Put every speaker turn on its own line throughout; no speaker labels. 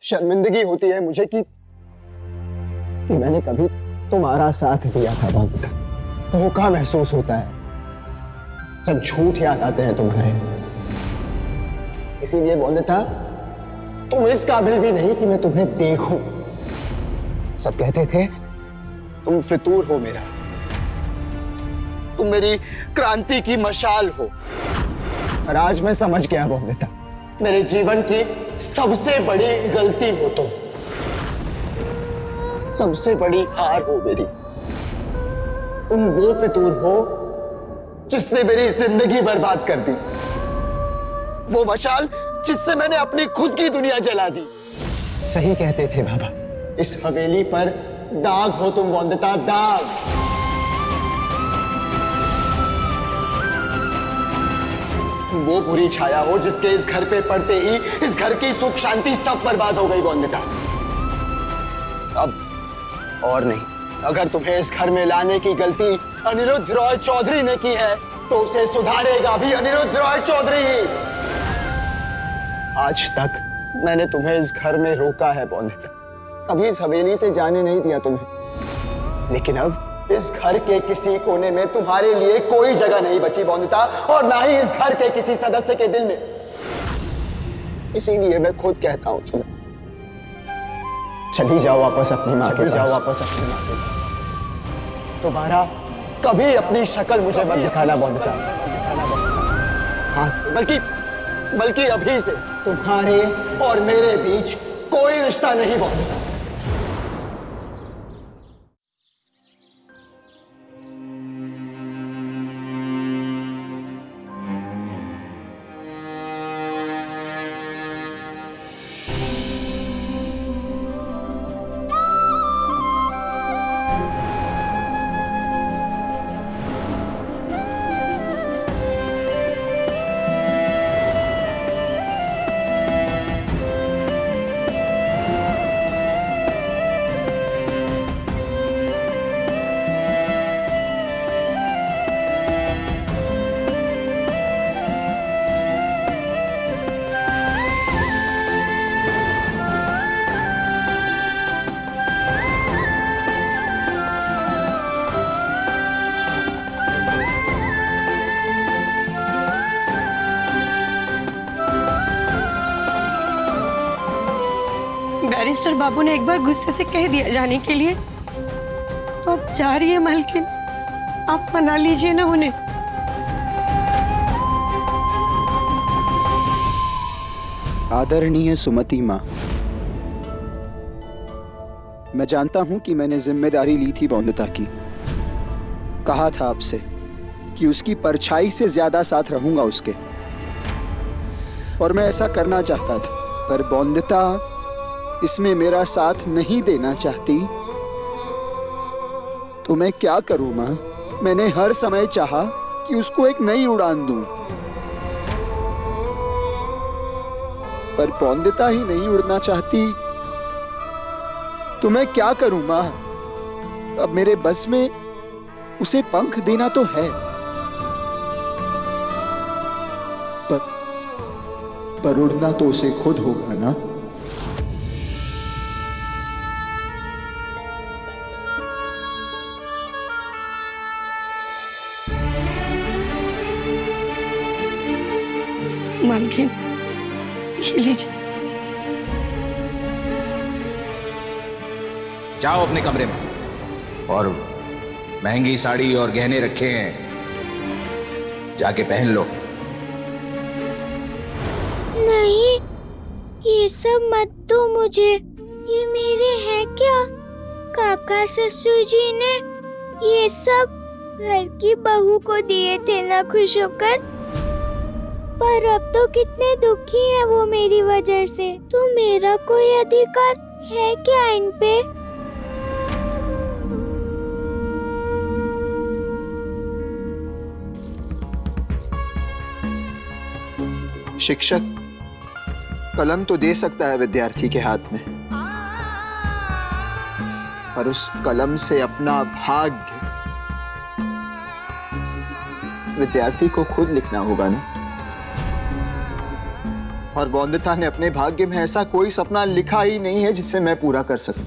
शर्मिंदगी होती है मुझे कि मैंने कभी तुम्हारा साथ दिया था बंदिता। धोखा महसूस होता है जब झूठ याद आते हैं तुम्हारे। इसीलिए बंदिता, तुम इस काबिल भी नहीं कि मैं तुम्हें देखूं। सब कहते थे तुम फितूर हो मेरा, तुम मेरी क्रांति की मशाल हो। और आज मैं समझ गया बंदिता, मेरे जीवन की सबसे बड़ी गलती हो तुम, सबसे बड़ी हार हो मेरी। तुम वो फितूर हो जिसने मेरी जिंदगी बर्बाद कर दी, वो मशाल जिससे मैंने अपनी खुद की दुनिया जला दी। सही कहते थे बाबा, इस हवेली पर दाग हो तुम बंदिता, दाग। वो बुरी छाया हो जिसके इस घर पे पड़ते ही इस घर की सुख शांति सब बर्बाद हो गई बंदिता। अब और नहीं, अगर तुम्हें इस घर में लाने की गलती अनिरुद्ध रॉय चौधरी ने की है तो उसे सुधारेगा भी अनिरुद्ध रॉय चौधरी ही। आज तक मैंने तुम्हें इस घर में रोका है बंदिता, कभी इस हवेली से जाने नहीं दिया तुम्हें, लेकिन अब इस घर के किसी कोने में तुम्हारे लिए कोई जगह नहीं बची बंदिता, और ना ही इस घर के किसी सदस्य के दिल में। इसीलिए मैं खुद कहता हूं तुम्हें, चली जाओ वापस अपनी माँ के पास। जाओ वापस अपनी माँ के पास। दोबारा कभी अपनी शक्ल मुझे मत दिखाना बंदिता। आज बल्कि अभी से तुम्हारे और मेरे बीच कोई रिश्ता नहीं बंदिता।
बैरिस्टर बाबू ने एक बार गुस्से से कह दिया जाने के लिए, तो अब जा रही है मालकिन, आप मना लीजिए ना उन्हें।
आदरणीय सुमति माँ, मैं जानता हूं कि मैंने जिम्मेदारी ली थी बंदिता की। कहा था आपसे कि उसकी परछाई से ज्यादा साथ रहूंगा उसके, और मैं ऐसा करना चाहता था, पर बंदिता इसमें मेरा साथ नहीं देना चाहती। तो मैं क्या करूं मां? मैंने हर समय चाहा कि उसको एक नई उड़ान दूं, पर बंदिता ही नहीं उड़ना चाहती। तो मैं क्या करूं मां? अब मेरे बस में उसे पंख देना तो है, पर उड़ना तो उसे खुद होगा ना।
मालकिन, ये लीजिए।
जाओ अपने कमरे में, और महंगी साड़ी और गहने रखे हैं, जाके पहन लो।
नहीं, ये सब मत दो मुझे, ये मेरे हैं क्या? काका ससुर जी ने ये सब घर की बहू को दिए थे ना खुश होकर, पर अब तो कितने दुखी हैं वो मेरी वजह से। तो मेरा कोई अधिकार है क्या इन पे?
शिक्षक कलम तो दे सकता है विद्यार्थी के हाथ में, पर उस कलम से अपना भाग्य विद्यार्थी को खुद लिखना होगा ना। और बौंदिता ने अपने भाग्य में ऐसा कोई सपना लिखा ही नहीं है जिसे मैं पूरा कर सकूं।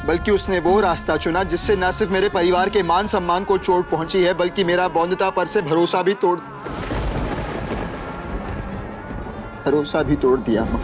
बल्कि उसने वो रास्ता चुना जिससे न सिर्फ मेरे परिवार के मान सम्मान को चोट पहुंची है, बल्कि मेरा बौंदिता पर से भरोसा भी तोड़ दिया मां।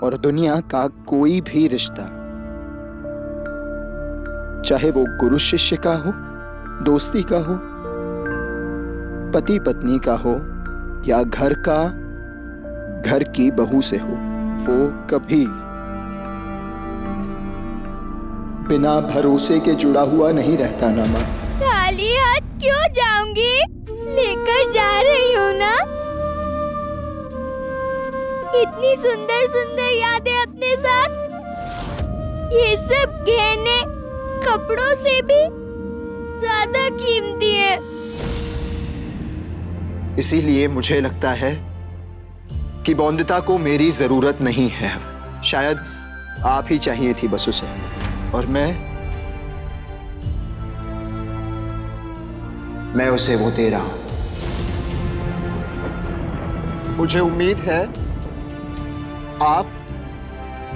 और दुनिया का कोई भी रिश्ता, चाहे वो गुरु शिष्य का हो, दोस्ती का हो, पति पत्नी का हो, या घर की बहू से हो, वो कभी बिना भरोसे के जुड़ा हुआ नहीं रहता ना मां।
खाली हाथ क्यों जाऊंगी? लेकर जा रही हूँ ना। इतनी सुंदर सुंदर यादें अपने साथ। ये सब गहने कपड़ों से भी ज्यादा कीमती है।
इसीलिए मुझे लगता है कि बौंदिता को मेरी जरूरत नहीं है। शायद आप ही चाहिए थी बस उसे, और मैं उसे वो दे रहा हूं। मुझे उम्मीद है आप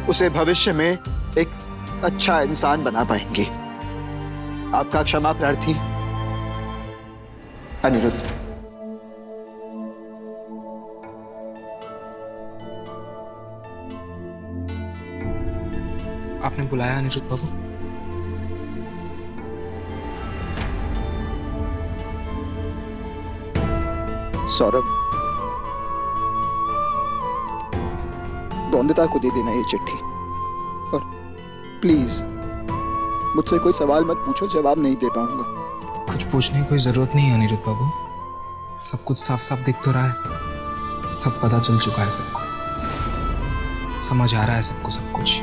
उसे भविष्य में एक अच्छा इंसान बना पाएंगे। आपका क्षमा प्रार्थी अनिरुद्ध।
आपने बुलाया अनिरुद्ध बाबू?
सौरभ, बौंदिता को दे देना ये चिट्ठी, और प्लीज मुझसे कोई सवाल मत पूछो, जवाब नहीं दे पाऊंगा।
कुछ पूछने की कोई जरूरत नहीं है अनिरुद्ध बाबू। सब कुछ साफ साफ दिख तो रहा है, सब पता चल चुका है सबको, समझ आ रहा है सबको सब कुछ।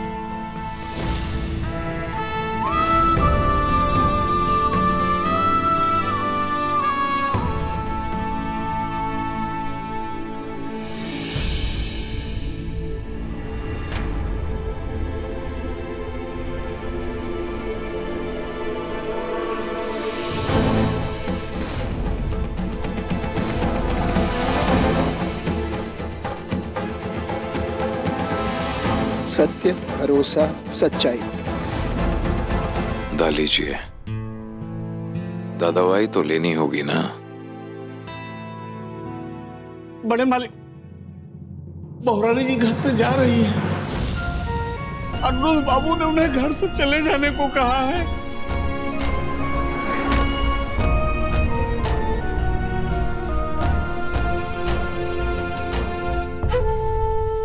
सत्य, भरोसा, सच्चाई।
दा लीजिए। दवाई तो लेनी होगी ना।
बड़े मालिक, बहुरानी जी घर से जा रही है। अनिरुद्ध बाबू ने उन्हें घर से चले जाने को कहा है।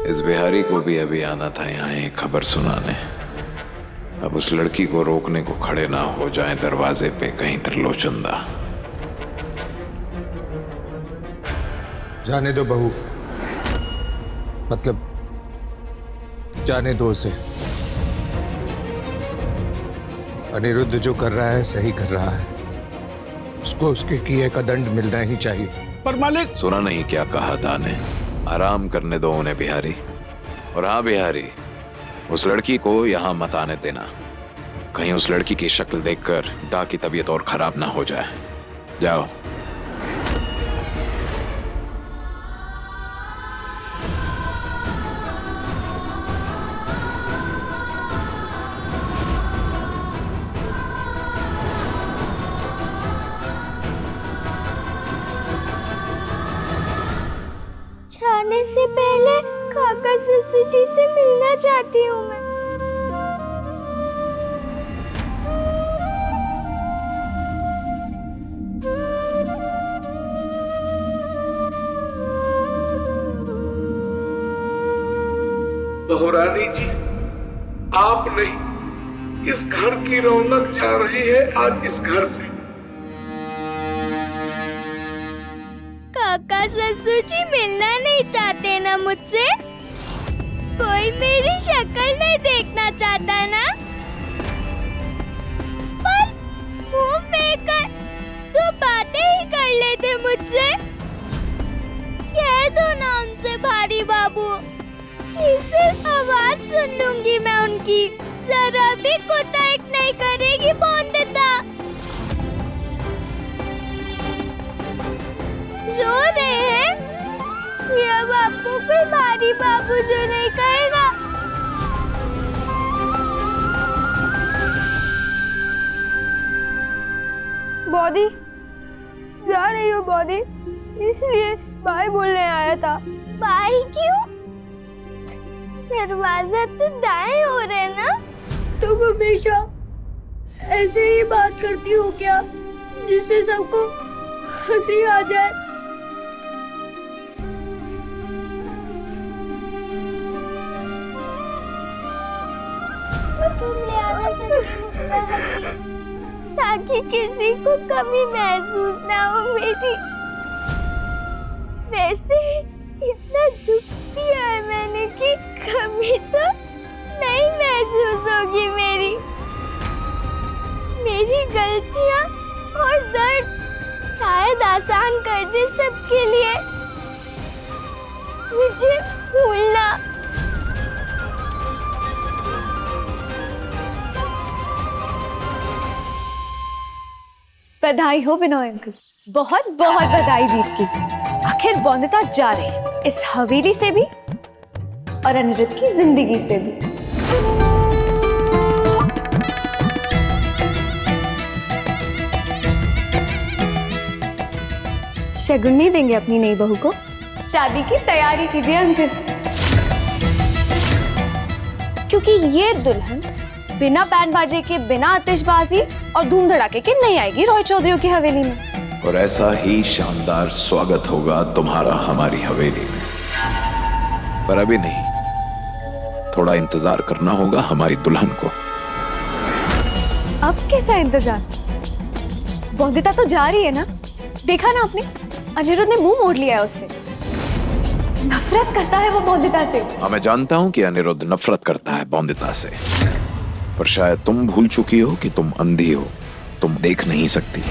इस बिहारी को भी अभी आना था यहाँ एक खबर सुनाने। अब उस लड़की को रोकने को खड़े ना हो जाए दरवाजे पे कहीं त्रिलोचनदा।
जाने दो बहू, मतलब जाने दो उसे। अनिरुद्ध जो कर रहा है सही कर रहा है, उसको उसके किए का दंड मिलना ही चाहिए।
पर मालिक,
सुना नहीं क्या कहा था ने? आराम करने दो उन्हें बिहारी। और हाँ बिहारी, उस लड़की को यहाँ मत आने देना। कहीं उस लड़की की शक्ल देखकर दा की तबीयत और खराब ना हो जाए। जाओ।
जाने से पहले काका ससुर जी से मिलना चाहती हूँ मैं।
बहुरानी जी, आप नहीं, इस घर की रौनक जा रही है आज इस घर से।
काका ससुर जी मिलना नहीं चाहते ना मुझसे? कोई मेरी शक्ल नहीं देखना चाहता ना? पर मुंह फेंकर तो बातें ही कर लेते मुझसे। कह दो ना उनसे भारी बाबू कि सिर्फ आवाज सुन लूंगी मैं उनकी, जरा भी कोताही नहीं करेगी बोंदेता। रो रहे हैं? ये अब आपको कोई भारी बाबू जो नहीं कहेगा।
बॉडी जा रही हो बॉडी, इसलिए बाय बोलने आया था।
बाय क्यों? दरवाजा तो दाएं हो रहे ना?
तुम हमेशा ऐसे ही बात करती हो क्या, जिससे सबको हंसी आ जाए?
तुम ले आना सकती हो हंसी, ताकि किसी को कमी महसूस ना हो मेरी। वैसे इतना दुख दिया है मैंने कि कमी तो नहीं महसूस होगी मेरी। मेरी गलतियां और दर्द शायद आसान कर दे सबके लिए। मुझे भूलना।
बधाई हो बिनोय अंकल, बहुत बहुत बधाई जीत की। आखिर बोंदिता जा रहे हैं इस हवेली से भी और अनिरुद्ध की जिंदगी से भी। शगुन नहीं देंगे अपनी नई बहू को? शादी की तैयारी कीजिए अंकल, क्योंकि ये दुल्हन बिना बैंड बाजे के, बिना आतिशबाजी और धूम धड़ाके के नहीं आएगी रॉय चौधरी की हवेली में।
और ऐसा ही शानदार स्वागत होगा तुम्हारा हमारी हवेली में। पर अभी नहीं, थोड़ा इंतजार करना होगा हमारी दुल्हन को।
अब कैसा इंतजार? बोंदिता तो जा रही है ना, देखा ना आपने? अनिरुद्ध ने मुंह मोड़ लिया है उससे। नफरत करता है वो बोंदिता से।
हाँ, मैं जानता हूँ कि अनिरुद्ध नफरत करता है बोंदिता से, पर शायद तुम भूल चुकी हो कि तुम अंधी हो, तुम देख नहीं सकती।